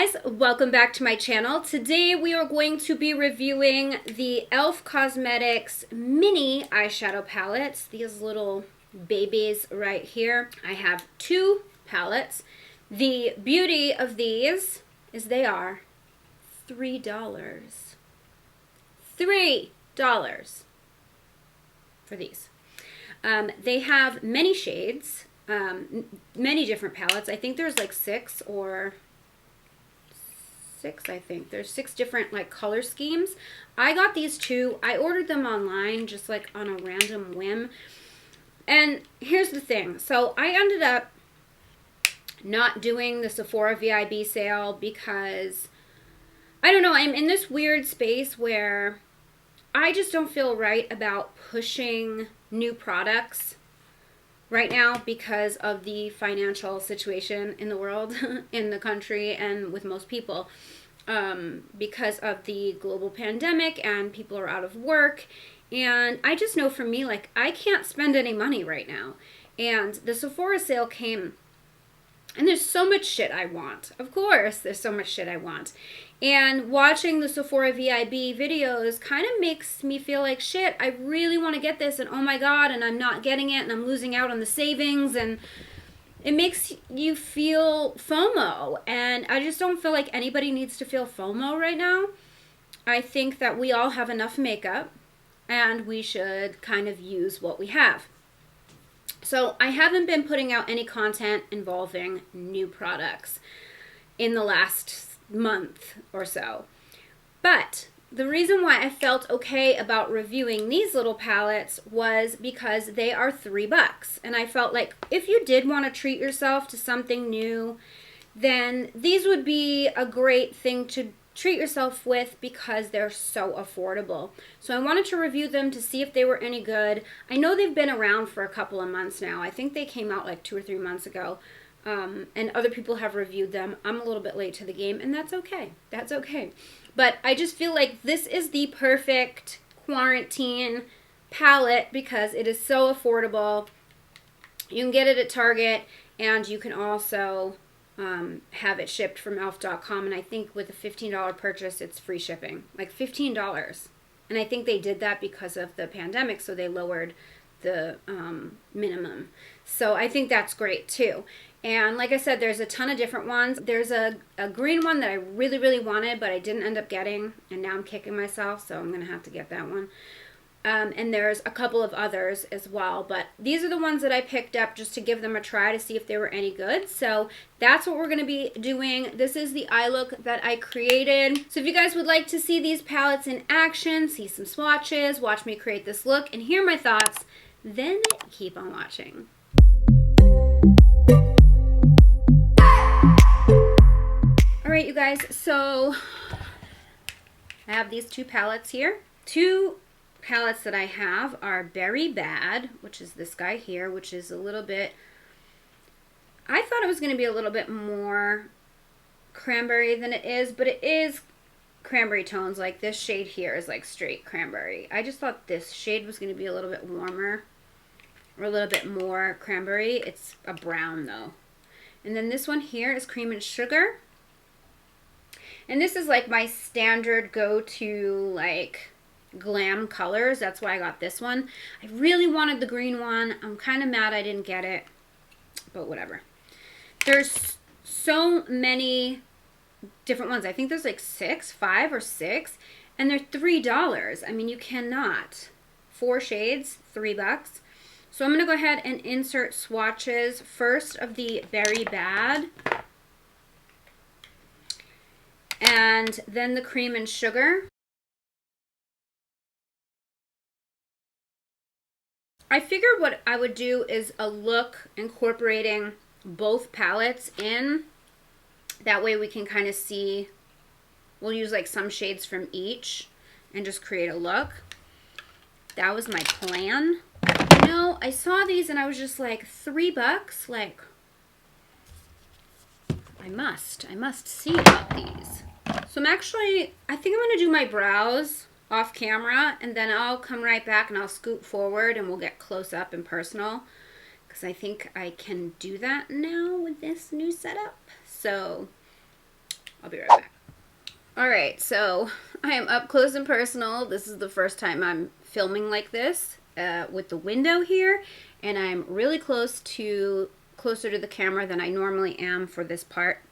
guys, welcome back to my channel. Today we are going to be reviewing the e.l.f. Cosmetics mini eyeshadow palettes. These little babies right here. I have two palettes. The beauty of these is they are $3. $3 for these. They have many shades, many different palettes. I think there's like six, I think. There's 6 different like color schemes. I got these two. I ordered them online just like on a random whim. And here's the thing. So I ended up not doing the Sephora VIB sale because, I don't know, I'm in this weird space where I just don't feel right about pushing new products right now because of the financial situation in the world, in the country, and with most people, because of the global pandemic and people are out of work. And I just know for me, like, I can't spend any money right now. And the Sephora sale came, and there's so much shit I want. Of course, there's so much shit I want. And watching the Sephora VIB videos kind of makes me feel like, shit, I really want to get this, and oh my god, and I'm not getting it, and I'm losing out on the savings, and it makes you feel FOMO. And I just don't feel like anybody needs to feel FOMO right now. I think that we all have enough makeup, and we should kind of use what we have. So I haven't been putting out any content involving new products in the last month or so. But the reason why I felt okay about reviewing these little palettes was because they are $3. And I felt like if you did want to treat yourself to something new, then these would be a great thing to treat yourself with because they're so affordable. So I wanted to review them to see if they were any good. I know they've been around for a couple of months now. I think they came out like 2 or 3 months ago. And other people have reviewed them. I'm a little bit late to the game, and that's okay. That's okay. But I just feel like this is the perfect quarantine palette because it is so affordable. You can get it at Target, and you can also have it shipped from elf.com. And I think with a $15 purchase, it's free shipping. Like $15. And I think they did that because of the pandemic, so they lowered the minimum. So I think that's great too. And like I said, there's a ton of different ones. There's a green one that I really, really wanted, but I didn't end up getting. And now I'm kicking myself, so I'm going to have to get that one. And there's a couple of others as well. But these are the ones that I picked up just to give them a try to see if they were any good. So that's what we're going to be doing. This is the eye look that I created. So if you guys would like to see these palettes in action, see some swatches, watch me create this look, and hear my thoughts, then keep on watching. Alright, you guys, so I have these two palettes here. Two palettes that I have are Berry Bad, which is this guy here, which is a little bit, I thought it was going to be a little bit more cranberry than it is, but it is cranberry tones. Like this shade here is like straight cranberry. I just thought this shade was going to be a little bit warmer or a little bit more cranberry. It's a brown though. And then this one here is Cream and Sugar. And this is like my standard go-to like glam colors. That's why I got this one. I really wanted the green one. I'm kind of mad I didn't get it, but whatever. There's so many different ones. I think there's like 5 or 6, and they're $3. I mean, you cannot. 4 shades, $3. So I'm going to go ahead and insert swatches first of the Berry Bad, and then the Cream and Sugar. I figured what I would do is a look incorporating both palettes in. That way we can kind of see, we'll use like some shades from each and just create a look. That was my plan. You know, I saw these and I was just like, $3? Like, I must see about these. So I think I'm going to do my brows off camera, and then I'll come right back and I'll scoot forward and we'll get close up and personal, because I think I can do that now with this new setup. So I'll be right back. Alright, so I am up close and personal. This is the first time I'm filming like this with the window here, and I'm really closer to the camera than I normally am for this part.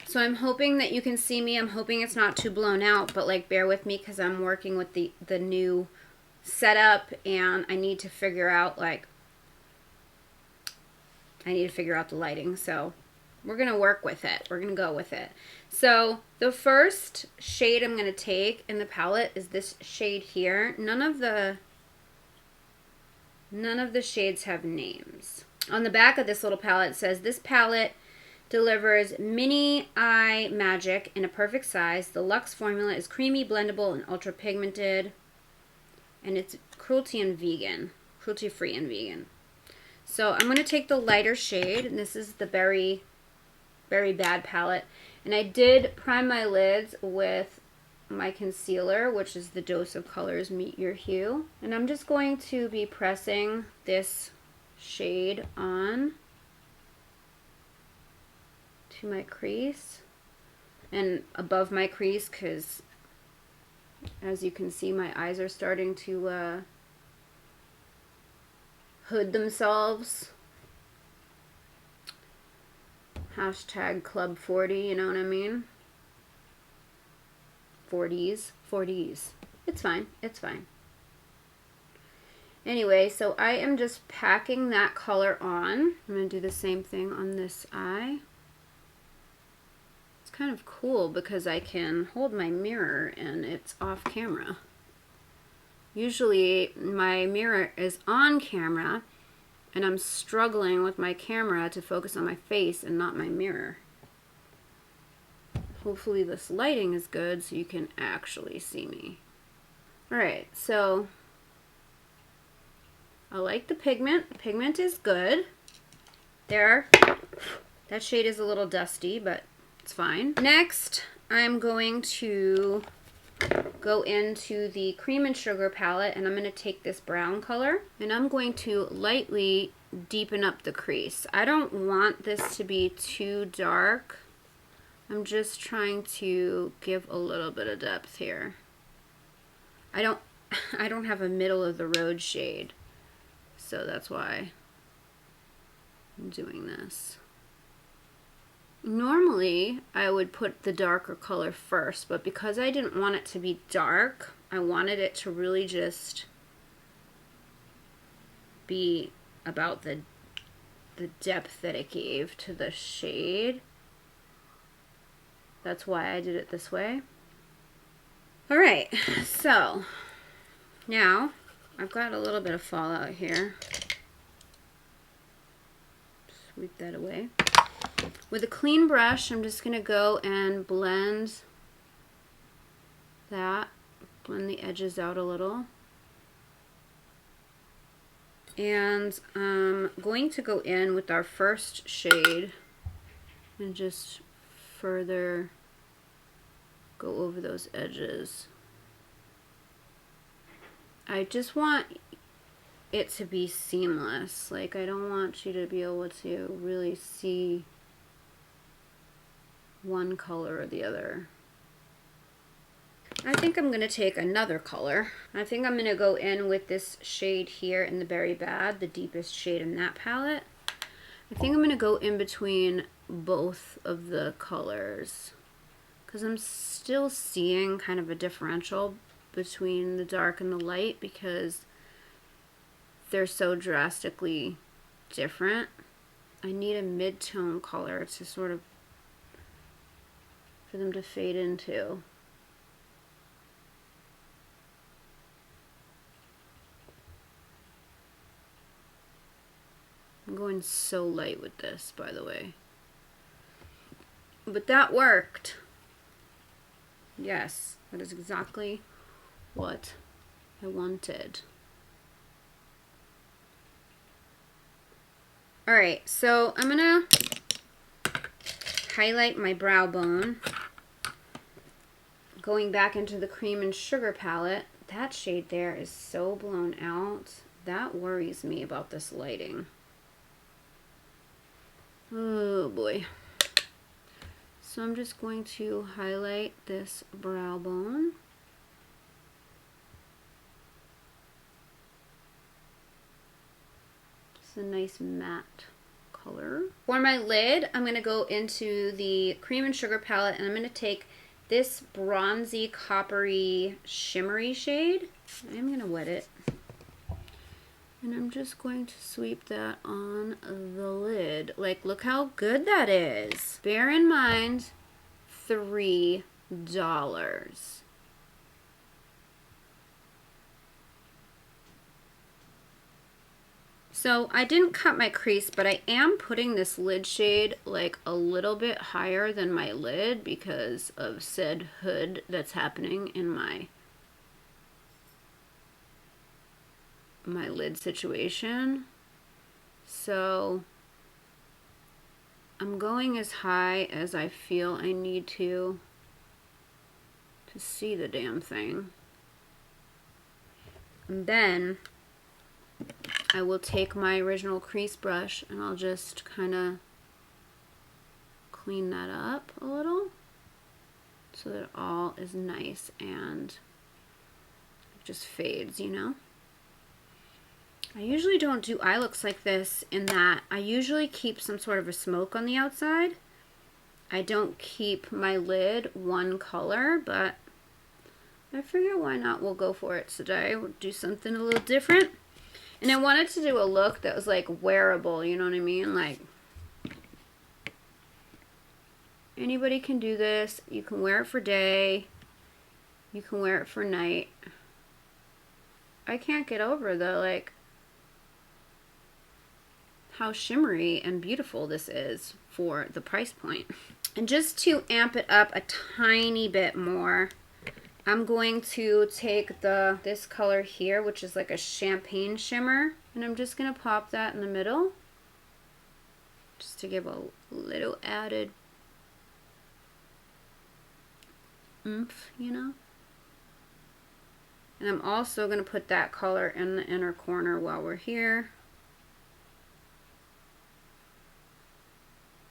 So I'm hoping that you can see me. I'm hoping it's not too blown out, but like bear with me because I'm working with the new setup, and I need to figure out the lighting. So we're going to work with it. We're going to go with it. So the first shade I'm going to take in the palette is this shade here. None of the shades have names. On the back of this little palette it says, this palette delivers mini eye magic in a perfect size. The luxe formula is creamy, blendable, and ultra pigmented. And it's cruelty-free and vegan. So I'm going to take the lighter shade, and this is the Very Bad palette. And I did prime my lids with my concealer, which is the Dose of Colors Meet Your Hue. And I'm just going to be pressing this shade on to my crease and above my crease, because as you can see, my eyes are starting to hood themselves. Hashtag Club 40, you know what I mean? 40s. It's fine. It's fine. Anyway, so I am just packing that color on. I'm going to do the same thing on this eye. It's kind of cool because I can hold my mirror and it's off camera. Usually my mirror is on camera and I'm struggling with my camera to focus on my face and not my mirror. Hopefully this lighting is good so you can actually see me. Alright, so I like the pigment. The pigment is good. There. That shade is a little dusty, but it's fine. Next, I'm going to go into the Cream and Sugar palette, and I'm going to take this brown color, and I'm going to lightly deepen up the crease. I don't want this to be too dark. I'm just trying to give a little bit of depth here. I don't have a middle of the road shade, so that's why I'm doing this. Normally, I would put the darker color first, but because I didn't want it to be dark, I wanted it to really just be about the depth that it gave to the shade. That's why I did it this way. Alright, so now I've got a little bit of fallout here. Sweep that away. With a clean brush, I'm just going to go and blend the edges out a little. And I'm going to go in with our first shade and just further go over those edges. I just want it to be seamless. Like, I don't want you to be able to really see one color or the other. I think I'm going to take another color. I think I'm going to go in with this shade here in the Very Bad, the deepest shade in that palette. I think I'm going to go in between both of the colors because I'm still seeing kind of a differential between the dark and the light because they're so drastically different. I need a mid-tone color to sort of for them to fade into. I'm going so light with this, by the way. But that worked. Yes, that is exactly what I wanted. Alright, so I'm gonna highlight my brow bone. Going back into the Cream and Sugar palette, that shade there is so blown out. That worries me about this lighting. Oh boy. So I'm just going to highlight this brow bone. It's a nice matte color. For my lid, I'm going to go into the Cream and Sugar palette, and I'm going to take this bronzy, coppery, shimmery shade. I'm going to wet it. And I'm just going to sweep that on the lid. Like, look how good that is. Bear in mind, $3. So I didn't cut my crease, but I am putting this lid shade like a little bit higher than my lid because of said hood that's happening in my lid situation. So I'm going as high as I feel I need to see the damn thing. And then I will take my original crease brush and I'll just kind of clean that up a little so that it all is nice and it just fades, you know? I usually don't do eye looks like this in that I usually keep some sort of a smoke on the outside. I don't keep my lid one color, but I figure why not, we'll go for it today. We'll do something a little different. And I wanted to do a look that was like wearable, you know what I mean? Like, anybody can do this. You can wear it for day. You can wear it for night. I can't get over like how shimmery and beautiful this is for the price point. And just to amp it up a tiny bit more, I'm going to take this color here, which is like a champagne shimmer, and I'm just going to pop that in the middle just to give a little added oomph, you know? And I'm also going to put that color in the inner corner while we're here.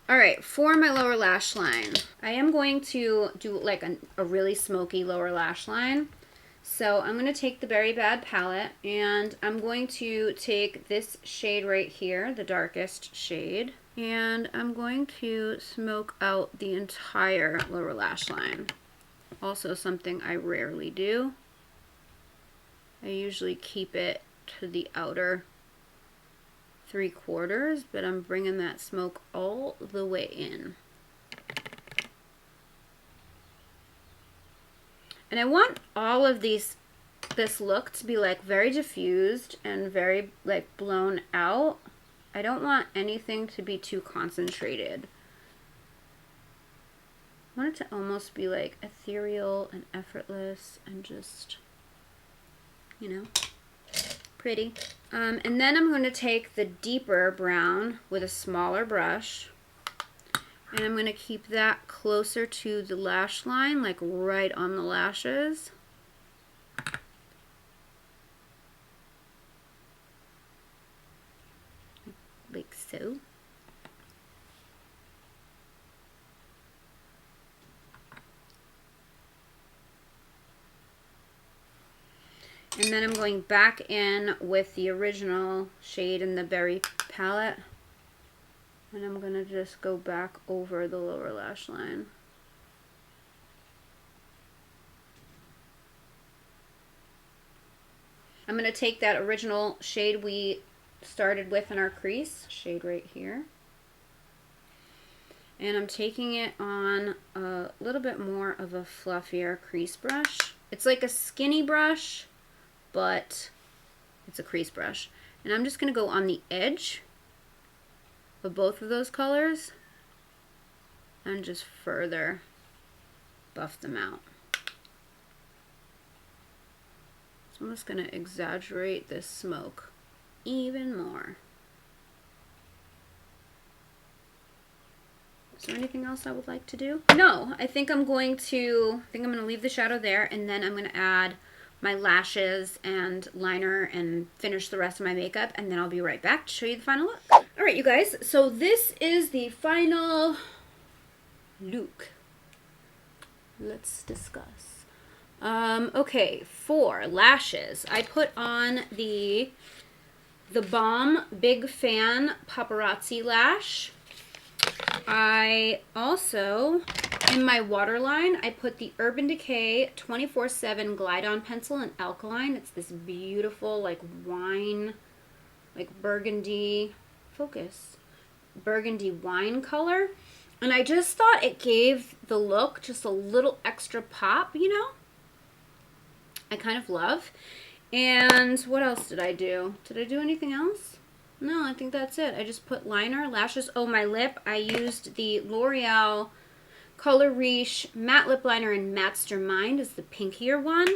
Alright, for my lower lash line, I am going to do like a really smoky lower lash line. So I'm going to take the Very Bad palette and I'm going to take this shade right here, the darkest shade, and I'm going to smoke out the entire lower lash line. Also something I rarely do. I usually keep it to the outer 3/4, but I'm bringing that smoke all the way in. And I want all of this look to be like very diffused and very like blown out. I don't want anything to be too concentrated. I want it to almost be like ethereal and effortless and just, you know, pretty. And then I'm going to take the deeper brown with a smaller brush, and I'm going to keep that closer to the lash line, like right on the lashes. Like so. And then I'm going back in with the original shade in the Berry palette. And I'm going to just go back over the lower lash line. I'm going to take that original shade we started with in our crease, shade right here. And I'm taking it on a little bit more of a fluffier crease brush. It's like a skinny brush, but it's a crease brush. And I'm just going to go on the edge of both of those colors and just further buff them out. So I'm just going to exaggerate this smoke even more. Is there anything else I would like to do? No, I think I'm going to leave the shadow there, and then I'm going to add my lashes and liner and finish the rest of my makeup, and then I'll be right back to show you the final look. Alright, you guys, so this is the final look. let's discuss. Okay, for lashes, I put on the Balm Big Fan Paparazzi Lash. I also, in my waterline, I put the Urban Decay 24/7 Glide On Pencil in Alkaline. It's this beautiful, like, wine, like, burgundy, focus, burgundy wine color. And I just thought it gave the look just a little extra pop, you know? I kind of love. And what else did I do? Did I do anything else? No, I think that's it. I just put liner, lashes. Oh, my lip. I used the L'Oreal Color Riche Matte Lip Liner in Mastermind is the pinkier one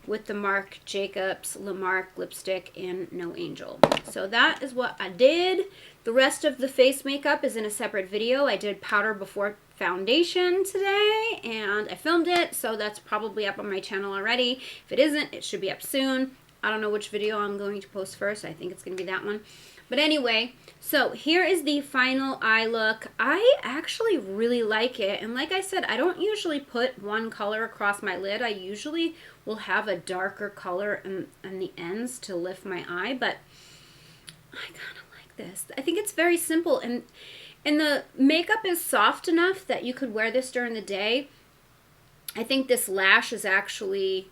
with the Marc Jacobs Le Marc lipstick in No Angel. So that is what I did. The rest of the face makeup is in a separate video. I did powder before foundation today and I filmed it, so that's probably up on my channel already. If it isn't, it should be up soon. I don't know which video I'm going to post first. I think it's going to be that one. But anyway, so here is the final eye look. I actually really like it. And like I said, I don't usually put one color across my lid. I usually will have a darker color on the ends to lift my eye. But I kind of like this. I think it's very simple. And the makeup is soft enough that you could wear this during the day. I think this lash is actually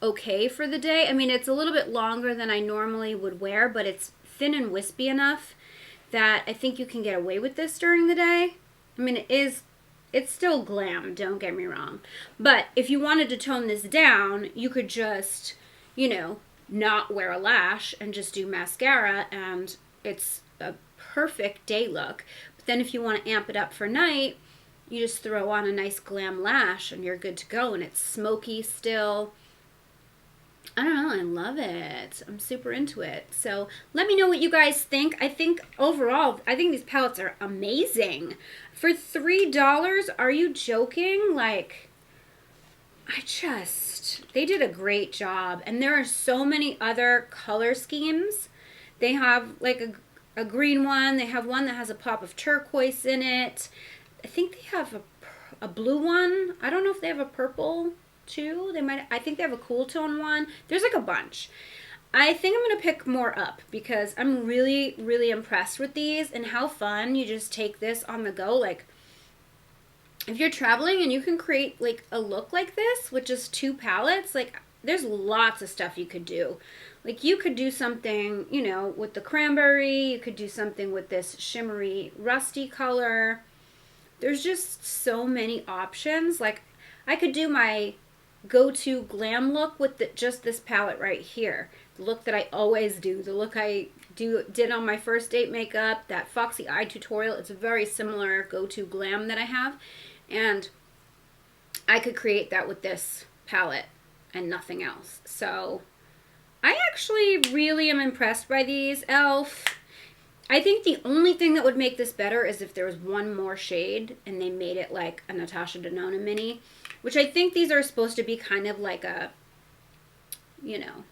okay for the day. I mean, it's a little bit longer than I normally would wear, but it's thin and wispy enough that I think you can get away with this during the day. I mean, it's still glam, don't get me wrong. But if you wanted to tone this down, you could just, you know, not wear a lash and just do mascara, and it's a perfect day look. But then if you want to amp it up for night, you just throw on a nice glam lash and you're good to go, and it's smoky still. I don't know, I love it. I'm super into it. So let me know what you guys think. I think overall, I think these palettes are amazing. For $3, are you joking? Like, they did a great job. And there are so many other color schemes. They have like a green one. They have one that has a pop of turquoise in it. I think they have a blue one. I don't know if they have a purple too. I think they have a cool tone one. There's like a bunch. I think I'm gonna pick more up because I'm really, really impressed with these and how fun you just take this on the go. Like, if you're traveling and you can create like a look like this with just 2 palettes, like, there's lots of stuff you could do. Like, you could do something, you know, with the cranberry. You could do something with this shimmery rusty color. There's just so many options. Like, I could do my go-to glam look with just this palette right here. The look that I always do. The look I did on my first date makeup. That Foxy Eye tutorial. It's a very similar go-to glam that I have. And I could create that with this palette and nothing else. So I actually really am impressed by these e.l.f. I think the only thing that would make this better is if there was one more shade and they made it like a Natasha Denona mini, which I think these are supposed to be kind of like a, you know,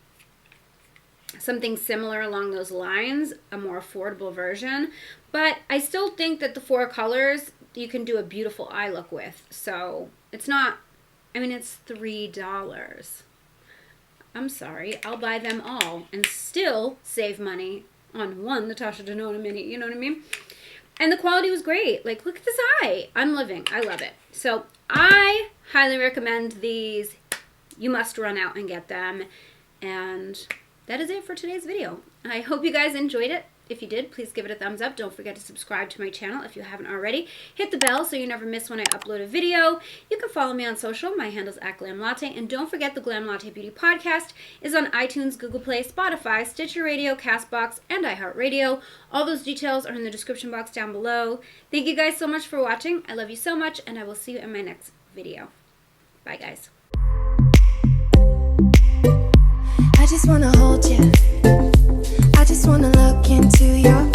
something similar along those lines, a more affordable version. But I still think that the 4 colors you can do a beautiful eye look with. So it's not, I mean, it's $3. I'm sorry, I'll buy them all and still save money on one Natasha Denona mini, you know what I mean? And the quality was great. Like, look at this eye. I'm living. I love it. So I highly recommend these. You must run out and get them. And that is it for today's video. I hope you guys enjoyed it. If you did, please give it a thumbs up. Don't forget to subscribe to my channel if you haven't already. Hit the bell so you never miss when I upload a video. You can follow me on social. My handle's @GlamLatte. And don't forget the Glam Latte Beauty Podcast is on iTunes, Google Play, Spotify, Stitcher Radio, CastBox, and iHeartRadio. All those details are in the description box down below. Thank you guys so much for watching. I love you so much, and I will see you in my next video. Bye, guys. I just want to hold you. I just wanna look into your